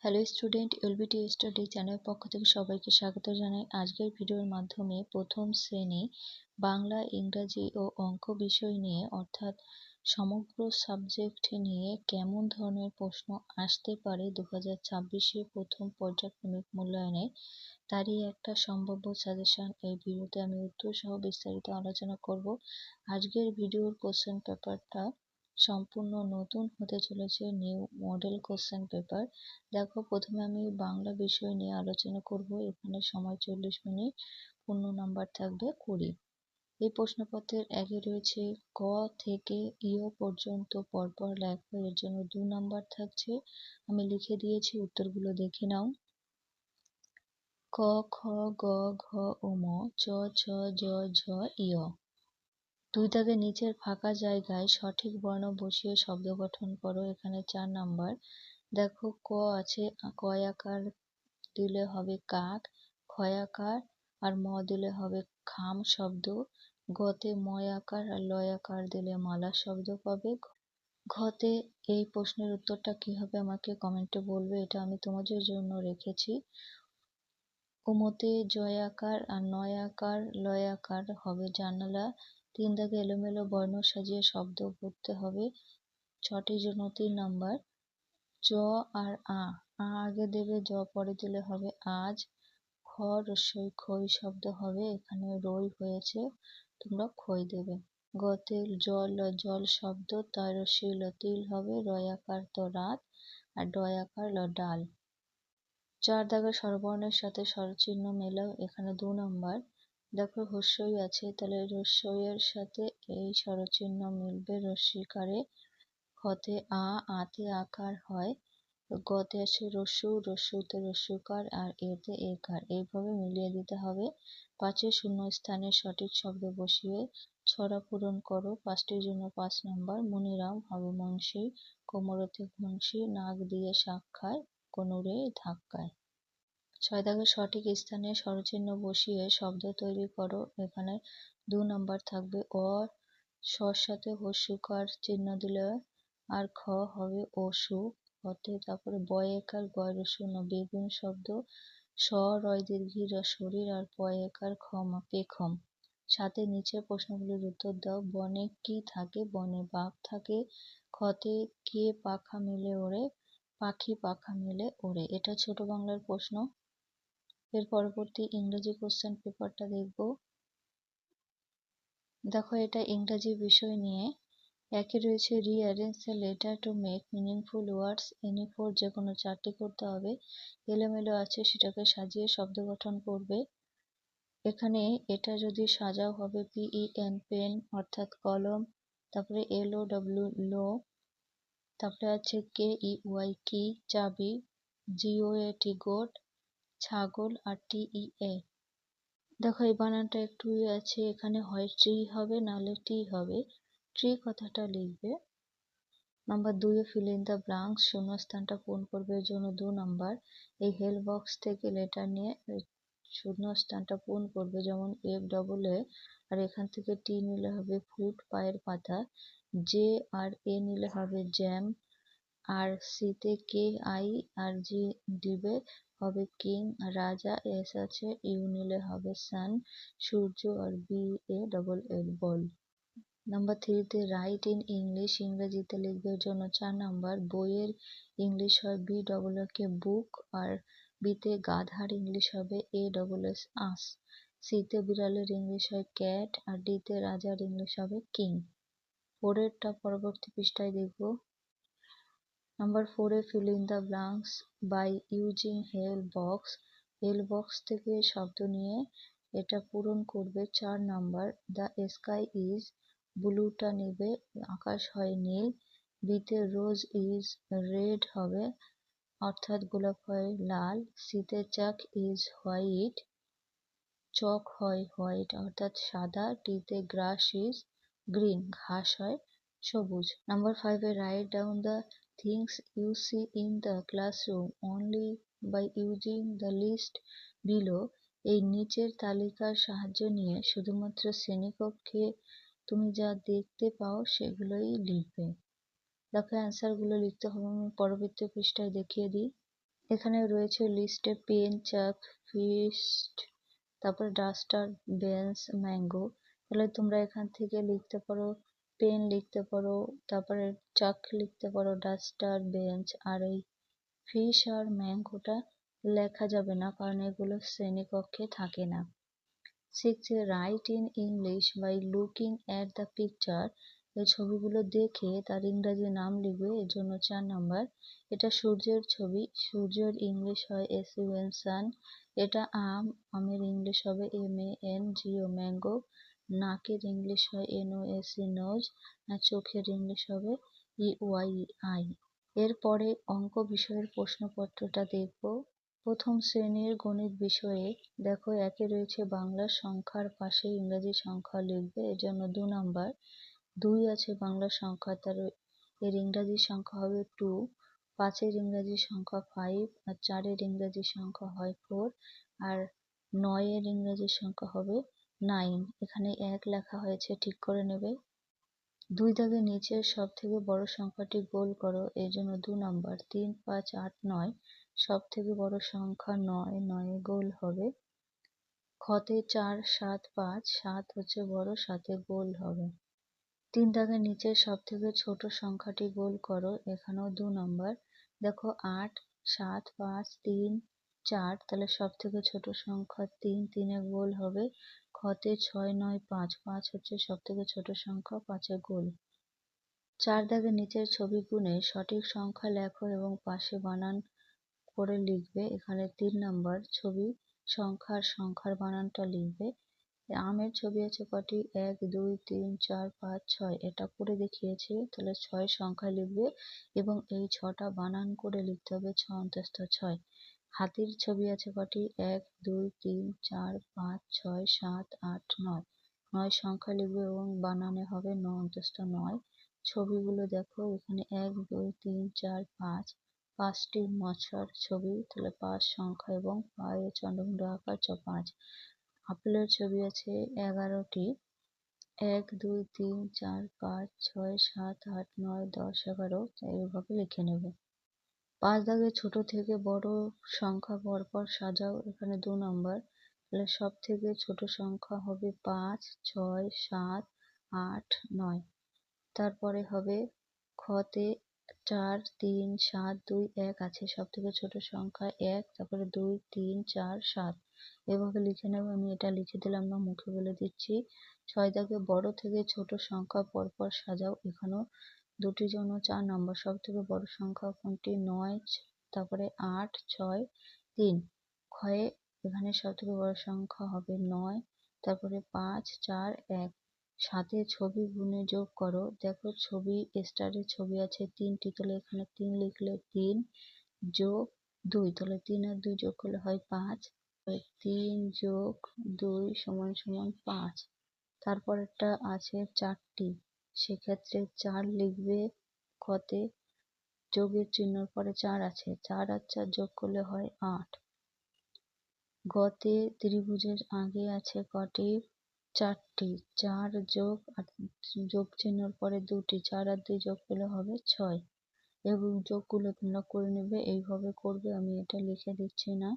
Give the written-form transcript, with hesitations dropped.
Hello student, LBT study channel পক্ষ থেকে সবাইকে স্বাগত জানাই। আজকের ভিডিওর মাধ্যমে প্রথম শ্রেণী বাংলা, ইংরাজি ও অঙ্ক বিষয় নিয়ে অর্থাৎ সমগ্র সাবজেক্ট নিয়ে কেমন ধরনের প্রশ্ন আসতে পারে 2026-এ প্রথম পর্যায়ক্রমিক মূল্যায়নে তারই একটা সম্ভাব্য সাজেশন এই ভিডিওতে আমি উত্তর সহ বিস্তারিত আলোচনা করব। আজকের ভিডিওর কোশ্চেন পেপারটা সম্পূর্ণ নতুন হতে চলেছে, নিউ মডেল কোশ্চেন পেপার। দেখো, প্রথমে আমি বাংলা বিষয় নিয়ে আলোচনা করব। এখানে সময় 40 মিনিট, পূর্ণ নাম্বার থাকবে 20। এই প্রশ্নপত্রের আগে রয়েছে ক থেকে ইয় পর্যন্ত পরপর লেখো, এর জন্য 2 নাম্বার থাকছে। আমি লিখে দিয়েছি, উত্তরগুলো দেখে নাও। ক, খ, গ, ঘ, ম, চ, ছ, জ, ঝ, ইয়। 2 দাগের নিচের ফাঁকা জায়গায় সঠিক বর্ণ বসিয়ে শব্দ গঠন করো। এখানে 4 নাম্বার। দেখো, ক আছে, কয়াকার দিলে হবে কাক, খয়াকার আর ম দিলে হবে খাম শব্দ। গতে ময়াকার আর লয়াকার দিলে মালা শব্দ পাবে। ঘতে এই প্রশ্নের উত্তরটা কি হবে আমাকে কমেন্টে বলবে, এটা আমি তোমাদের জন্য রেখেছি। উমতে জয়াকার আর নয়াকার লয়াকার হবে জানালা। 3 দাগে এলোমেলো বর্ণ সাজিয়ে শব্দ করতে হবে। 6টির জন্য 3 নাম্বার। জ আর আগে দেবে, জ পরে দিলে হবে আজ। খ রস্যই খই শব্দ হবে, এখানে রই হয়েছে, তোমরা খই দেবে। গতে জল জল শব্দ, তাই রস্যই ল তিল হবে। রয়াকার তো রাত আর ডয়াকার ল ডাল। 4 দাগের স্বরবর্ণের সাথে স্বরচিহ্ন মেলাও, এখানে 2 নাম্বার। দেখো, হস্যই আছে, তাহলে রস্যইয়ের সাথে এই স্বরচিহ্ন মিলবে রস্যিকারে। খতে আতে আকার হয়। গতে আছে রস্যু, রস্যুতে রস্যুকার আর এতে একার, এইভাবে মিলিয়ে দিতে হবে। 5-এর শূন্য স্থানে সঠিক শব্দ বসিয়ে ছড়া পূরণ করো। 5টির জন্য 5 নাম্বার। মনিরাম হবে মুন্সি, কোমরতে ঘুনসি, নাক দিয়ে শাক খায়, কোনুরে ধাক্কায়। 6 দাগের সঠিক স্থানে স্বরচিহ্ন বসিয়ে শব্দ তৈরি করো। এখানে 2 নাম্বার থাকবে। সর সাথে হস্যুকার চিহ্ন দিলে আর খ হবে অসু হতে, তারপরে বয়েকার গয় রসুন বেগুন শব্দ। স রয় দীর্ঘি শরীর আর পয়েকার ক্ষমা পেখম। 7-এর নিচে প্রশ্নগুলির উত্তর দাও। বনে কি থাকে? বনে বাঘ থাকে। খতে কে পাখা মেলে ওড়ে? পাখি পাখা মেলে ওড়ে। এটা ছোট বাংলার প্রশ্ন। এর পরবর্তী ইংরেজি কোশ্চেন পেপারটা দেখব। দেখো, এটা ইংরাজি বিষয় নিয়ে। একে রয়েছে rearrange the letter to make meaningful words, any four যে কোনো 4টি করতে হবে। এলোমেলো আছে, সেটাকে সাজিয়ে শব্দ গঠন করবে। এখানে এটা যদি সাজাও হবে PEN পেন অর্থাৎ কলম, তারপরে LOW লো, তারপরে আছে KEY কি চাবি, GOAT গোট ছাগল আর TEA। দেখো, এই বানানটা একটু আছে, এখানে হয় ট্রি হবে নাহলে টি হবে। ট্রি কথাটা লিখবে। নাম্বার 2-এ ফিল ইন দ্য ব্লাঙ্কস, শূন্যস্থানটা পূরণ করবে, এর জন্য 2 নাম্বার। এই হেল্প বক্স থেকে লেটার নিয়ে শূন্যস্থানটা পূরণ করবে, যেমন FAA, আর এখান থেকে টি নিলে হবে ফুট পায়ের পাতা, জে আর এ নিলে হবে জ্যাম, আর সিতে KI আর জি দিবে হবে কিং, রাজা এস আছে, ইউ নিলে হবে সান, সূর্য আর BALL বল। নাম্বার 3-তে রাইট ইন ইংলিশ, ইংরেজিতে লিখবে, এর জন্য 4 নাম্বার। বইয়ের ইংলিশ হয় BAAK বুক, আর বিতে গাধার ইংলিশ হবে ASS আস। সিতে বিড়ালের ইংলিশ হয় ক্যাট, আর ডিতে রাজার ইংলিশ হবে কিং। 4-এরটা পরবর্তী পৃষ্ঠায় দেখব। নাম্বার 4-এ fill in the blanks by using help box, help box থেকে শব্দ নিয়ে এটা পূরণ করবে। 4 নাম্বার। দ্য স্কাই ইজ ব্লুটা নেবে, আকাশ হয় নীল। বিতে রোজ ইজ রেড হবে, অর্থাৎ গোলাপ হয় লাল। সিতে চাক ইজ হোয়াইট, চক হয় হোয়াইট অর্থাৎ সাদা। টিতে গ্রাস ইজ গ্রিন, ঘাস হয় সবুজ। নাম্বার 5-এ write down the things you see in the classroom only by using the list below, এই নিচের তালিকার সাহায্য নিয়ে শুধুমাত্র শ্রেণীকক্ষে তুমি যা দেখতে পাও সেগুলোই লিখবে। দেখো, অ্যান্সারগুলো লিখতে হবে, আমি পরবর্তী পৃষ্ঠায় দেখিয়ে দিই। এখানে রয়েছে লিস্টে পেন, চাক, ফিস্ট, তারপরে ডাস্টার, বেঞ্চ, ম্যাঙ্গো। তাহলে তোমরা এখান থেকে লিখতে পারো পেন লিখতে পারো, তারপরে চাক লিখতে পারো, ডাস্টার, বেঞ্চ। আর এই ফিশ আর ম্যাঙ্গোটা লেখা যাবে না, কারণ এগুলো শ্রেণীকক্ষে থাকে না। 6 write in English by looking at the picture. এই ছবিগুলো দেখে তার ইংরাজি নাম লিখবে, এর জন্য 4 নাম্বার। এটা সূর্যের ছবি, সূর্যের ইংলিশ হয় SUN সান। এটা আম, আমের ইংলিশ হবে MANGO ম্যাঙ্গো। নাকের ইংলিশ হয় NOSE নোজ। আর চোখের ইংলিশ হবে EYI। এরপরে অঙ্ক বিষয়ের প্রশ্নপত্রটা দেখব। প্রথম শ্রেণীর গণিত বিষয়ে দেখো, একে রয়েছে বাংলা সংখ্যার পাশে ইংরাজি সংখ্যা লিখবে, এর জন্য 2 নাম্বার। 2 আছে বাংলা সংখ্যা, এর ইংরাজি সংখ্যা হবে 2। 5-এর ইংরাজি সংখ্যা 5, আর 4-এর ইংরাজি সংখ্যা হয় 4, আর 9-এর ইংরাজি সংখ্যা হবে 9। এখানে 1 লেখা হয়েছে, ঠিক করে নেবে। 2 দাগের নিচের সব থেকে বড় সংখ্যাটি গোল করো, এর জন্য 2 নাম্বার। 3, 5, 8, 9, সব থেকে বড় সংখ্যা 9, 9 গোল হবে। খতে 4, 7, 5, 7 হচ্ছে বড়, 7 গোল হবে। 3 দাগের নিচের সব থেকে ছোট সংখ্যাটি গোল করো, এখানেও 2 নাম্বার। দেখো 8, 7, 5, 3, 4, তাহলে সব থেকে ছোট সংখ্যা 3, 3 গোল হবে। খতে 6, 9, 5, 5 হচ্ছে সব থেকে ছোট সংখ্যা, 5 গোল। 4 দাগের নিচের ছবি গুনে সঠিক সংখ্যা লেখো এবং পাশে বানান করে লিখবে। এখানে 3 নাম্বার, ছবি সংখ্যার বানানটা লিখবে। আমের ছবি আছে কটি? 1, 2, 3, 4, 5, 6। এটা করে দেখিয়েছে, তাহলে 6 সংখ্যা লিখবে এবং এই 6টা বানান করে লিখতে হবে, 6 অন্তস্থ 6। হাতির ছবি আছে কটি? 1, 2, 3, 4, 5, 6, 7, 8, 9। 9 সংখ্যা লিখবে এবং বানানে হবে 9 অন্তস্থ 9। ছবিগুলো দেখো, এখানে 1, 2, 3, 4, 5, 5টি মাছার ছবি, তাহলে 5 সংখ্যা এবং পায়ে চন্দ্রবিন্দু আঁকা 5। আপেলের ছবি আছে 11টি, 1, 2, 3, 4, 5, 6, 7, 8, 9, 10, 11, এইভাবে লিখে নেবে। 5 দাগে ছোট থেকে বড় সংখ্যা পরপর সাজাও, এখানে 2 নাম্বার। তাহলে সব থেকে ছোট সংখ্যা হবে 5, 6, 7, 8, 9। তারপরে হবে খতে 4, 3, 7, 2, 1 আছে, সব থেকে ছোট সংখ্যা 1, তারপরে 2, 3, 4, 7। এভাবে লিখে নেব, আমি এটা লিখে দিলাম না, মুখে বলে দিচ্ছি। 6 দাগে বড় থেকে ছোট সংখ্যা পরপর সাজাও, এখানেও দুটির জন্য 4 নম্বর। সব থেকে বড় সংখ্যা কোনটি? 9, তারপরে 8, 6, 3। ক্ষয়ে এখানে সব থেকে বড় সংখ্যা হবে 9, তারপরে 5, 4, 1। 7 ছবি গুনে যোগ করো। দেখো ছবি স্টারের ছবি আছে 3টি, তাহলে এখানে 3 লিখলে 3 যোগ 2, তাহলে 3 আর 2 যোগ করলে হয় 5। 3 যোগ 2 সমান সমান 5। তারপরেরটা আছে 4টি, সেক্ষেত্রে 4 লিখবে খতে, যোগের চিহ্নর পরে 4 আছে, 4 আর 4 যোগ করলে হয় 8। গতে ত্রিভুজের আগে আছে কটি? 4টি, 4 যোগ যোগ চিহ্নর পরে 2টি, 4 আর 2 যোগ করলে হবে 6। এবং যোগগুলো তোমরা করে নেবে, এইভাবে করবে, আমি এটা লিখে দিচ্ছি না।